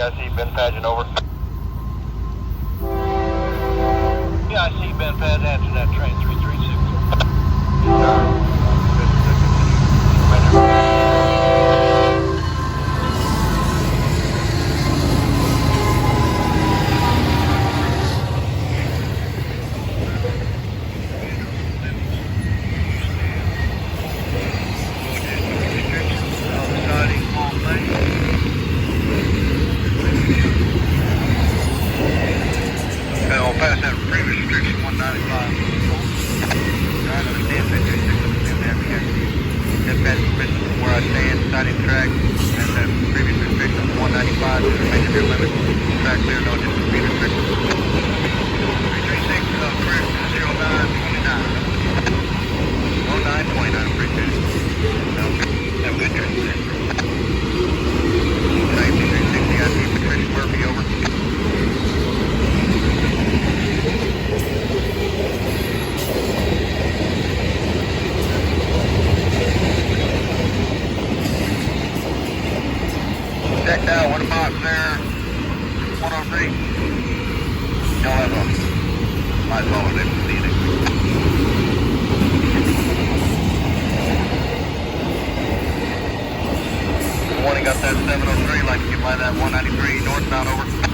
I see Ben Pageant, over. Yeah, I see Ben Pageant, answer that train 336. I'll pass that previous restriction 195. I understand that you're that permission from where I stand, siding track, and that previous restriction 195 is the remainder of your limit. Track clear, no additional speed restriction. 336, correct, 0929. 0929, appreciate it. Have a good trip. Type 360, I see Patricia Murphy, over. Checked out, what about there? 103. Y'all have a, might as well have been seeing it. The one got that 703, like to get by that 193 northbound, over.